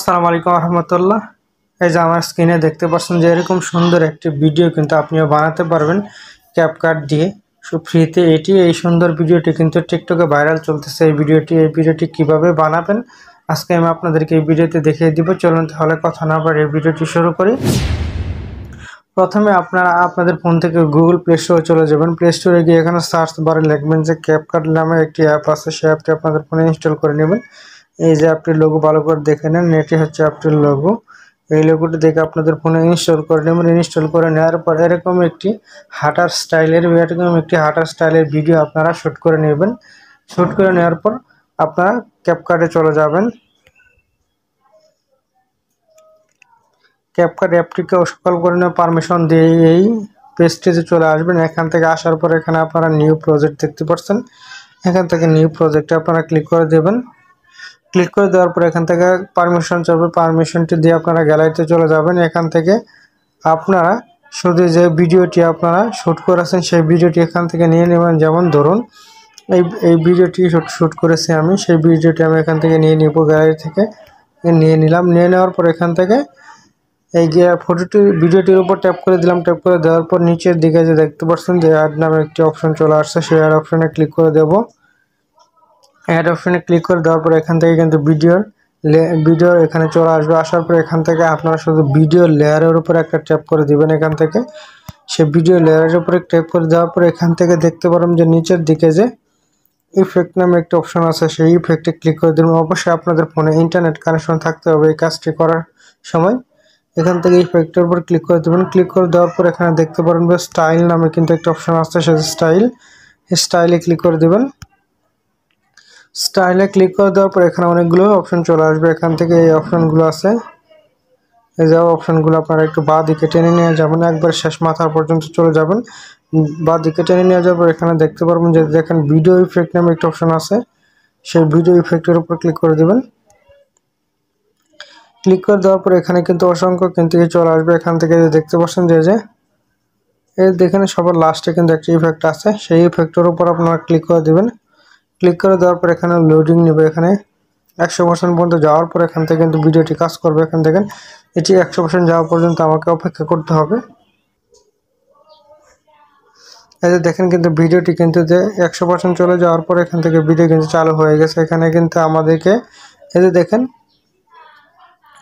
আসসালামু আলাইকুম রহমতুল্লাহ। এই যে আমার স্ক্রিনে দেখতে পাচ্ছেন যে এরকম সুন্দর একটি ভিডিও কিন্তু আপনিও বানাতে পারবেন ক্যাপকাট দিয়ে ফ্রিতে। এই সুন্দর ভিডিওটি কিন্তু টিকটকে ভাইরাল চলতেছে। এই ভিডিওটি কিভাবে বানাবেন আজকে আমি আপনাদেরকে এই ভিডিওতে দেখিয়ে দিব। চলুন তাহলে কথা না বাড়িয়ে ভিডিওটি শুরু করি। প্রথমে আপনারা আপনাদের ফোন থেকে গুগল প্লে স্টোরে চলে যাবেন। প্লে স্টোরে গিয়ে এখানে সার্চ বারে লিখবেন যে ক্যাপকাট নামে একটি অ্যাপ আছে, সেই অ্যাপটি আপনাদের ফোনে ইনস্টল করে নেবেন। এই যে অ্যাপটির লোগো ভালো করে দেখে নেন, এটি হচ্ছে অ্যাপটির লোগো। এই লোগোটি দেখে আপনাদের ফোনে ইনস্টল করে নেবেন। ইনস্টল করে নেওয়ার পর এরকম একটি হাঁটার স্টাইলের ভিডিও আপনারা শ্যুট করে নেবেন। শ্যুট করে নেওয়ার পর আপনারা ক্যাপকাটে চলে যাবেন। ক্যাপকাট অ্যাপটিকে সকল করে পারমিশন দিয়ে এই পেজটিতে চলে আসবেন। এখান থেকে আসার পর এখানে আপনারা নিউ প্রজেক্ট দেখতে পাচ্ছেন। এখান থেকে নিউ প্রজেক্টে আপনারা ক্লিক করে দেবেন। ক্লিক করে দেওয়ার পর এখান থেকে পারমিশন চাইবে, পারমিশনটি দিয়ে আপনারা গ্যালারিতে চলে যাবেন। এখান থেকে আপনারা শুধু যে ভিডিওটি আপনারা শ্যুট করেছেন সেই ভিডিওটি এখান থেকে নিয়ে নেবেন। যেমন ধরুন এই ভিডিওটি শ্যুট করেছি আমি, সেই ভিডিওটি আমি এখান থেকে নিয়ে নিব, গ্যালারি থেকে নিয়ে নিলাম। নিয়ে নেওয়ার পর এখান থেকে এই ভিডিওটির উপর ট্যাপ করে দিলাম। ট্যাপ করে দেওয়ার পর নিচের দিকে যে দেখতে পাচ্ছেন যে অ্যাড নামে একটি অপশন চলে আসছে, সেই অ্যাড অপশনে ক্লিক করে দেব। অ্যাড অপশনে ক্লিক করে দেওয়ার পর এখান থেকে কিন্তু ভিডিও এখানে চলে আসবে। আসার পর এখান থেকে আপনারা শুধু ভিডিও লেয়ারের উপর একটা ট্যাপ করে দিবেন। এখান থেকে সেই ভিডিও লেয়ারের উপরে ট্যাপ করে দেওয়ার পর এখান থেকে দেখতে পারেন যে নিচের দিকে যে ইফেক্ট নামে একটা অপশন আছে, সেই ইফেক্টে ক্লিক করে দেবেন। অবশ্যই আপনাদের ফোনে ইন্টারনেট কানেকশন থাকতে হবে এই কাজটি করার সময়। এখান থেকে ইফেক্টের উপর ক্লিক করে দেবেন। ক্লিক করে দেওয়ার পর এখানে দেখতে পারেন যে স্টাইল নামে কিন্তু একটা অপশন আসছে, সেই স্টাইলে ক্লিক করে দেবেন। স্টাইলে ক্লিক করে দেওয়ার পর এখানে অনেকগুলো অপশন চলে আসবে। এখান থেকে এই অপশনগুলো আছে, এই যে অপশনগুলো আপনারা একটু বাঁ দিকে টেনে নিয়ে যাবেন, একবার শেষ মাথা পর্যন্ত চলে যাবেন। বাঁ দিকে টেনে নিয়ে যাওয়ার পর এখানে দেখতে পারবেন যে দেখেন ভিডিও ইফেক্ট নামে একটা অপশন আছে, সেই ভিডিও ইফেক্টের উপর ক্লিক করে দেবেন। ক্লিক করে দেওয়ার পর এখানে কিন্তু অসংখ্য কিন্তু চলে আসবে। এখান থেকে দেখতে পাচ্ছেন যে এই দেখেন সবার লাস্টে কিন্তু একটা ইফেক্ট আছে, সেই ইফেক্টের উপর আপনারা ক্লিক করে দেবেন। ক্লিক করে দেওয়ার পর এখানে লোডিং নেবে। এখানে 100% পর্যন্ত যাওয়ার পর এখান থেকে কিন্তু ভিডিওটি কাজ করবে। এখান থেকে এটি 100% যাওয়া পর্যন্ত আমাকে অপেক্ষা করতে হবে। এই যে দেখেন কিন্তু ভিডিওটি কিন্তু যে 100% চলে যাওয়ার পর এখান থেকে ভিডিও কিন্তু চালু হয়ে গেছে। এখানে কিন্তু আমাদেরকে এই যে দেখেন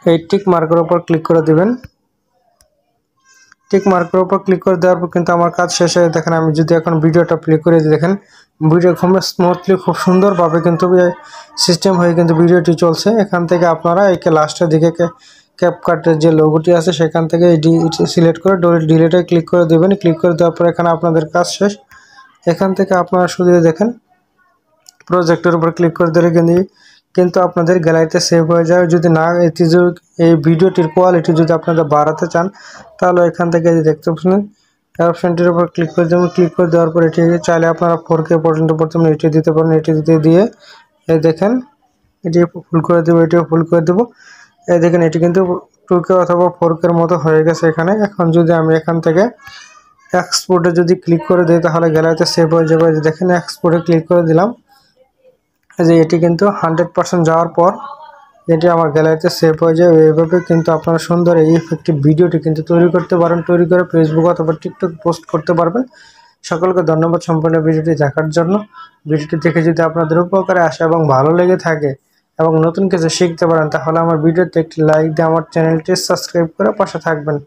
এই টিক মার্কের উপর ক্লিক করে দিবেন। টিক মার্কের উপর ক্লিক করে দেওয়ার পর কিন্তু আমার কাজ শেষ হয়ে দেখেন আমি যদি এখন ভিডিওটা প্লে করে দেখেন ভিডিও খুব স্মুথলি খুব সুন্দরভাবে কিন্তু সিস্টেম হয়ে কিন্তু ভিডিওটি চলছে। এখান থেকে আপনারা একে লাস্টের দিকে ক্যাপকাটের যে লোগোটি আছে সেখান থেকে সিলেক্ট করে ডিলিটে ক্লিক করে দেবেন। ক্লিক করে দেওয়ার পর এখানে আপনাদের কাজ শেষ। এখান থেকে আপনারা শুধু দেখেন প্রজেক্টের উপর ক্লিক করে দিলে কিন্তু আপনাদের গ্যালারিতে সেভ হয়ে যাবে। যদি না এই ভিডিওটির কোয়ালিটি যদি আপনারা বাড়াতে চান তাহলে এখান থেকে দেখতে পাচ্ছেন অপশনটির উপর ক্লিক করে দেবেন। ক্লিক করে দেওয়ার পর এটি চাইলে আপনারা 4K পর্যন্ত প্রথমে এটি দিতে পারেন। এটি দিয়ে এই দেখেন এটি ফুল করে দেবো, এটিও ফুল করে দেবো। এই দেখেন এটি কিন্তু 2K অথবা 4K মতো হয়ে গেছে এখানে। এখন যদি আমি এখান থেকে এক্সপোর্টে যদি ক্লিক করে দিই তাহলে গ্যালারিতে সেভ হয়ে যাবে। দেখেন এক্সপোর্টে ক্লিক করে দিলাম, যে এটি কিন্তু 100% যাওয়ার পর এটি আমার গ্যালারিতে সেভ হয়ে যায়। এইভাবে কিন্তু আপনারা সুন্দর এই ইফেক্টিভ ভিডিওটি কিন্তু তৈরি করতে পারেন, তৈরি করে ফেসবুক অথবা টিকটক পোস্ট করতে পারবেন। সকলকে ধন্যবাদ সম্পূর্ণ ভিডিওটি দেখার জন্য। ভিডিওটি দেখে যদি আপনাদের উপকারে আসে এবং ভালো লেগে থাকে এবং নতুন কিছু শিখতে পারেন তাহলে আমার ভিডিওতে একটি লাইক দিয়ে আমার চ্যানেলটি সাবস্ক্রাইব করে পাশে থাকবেন।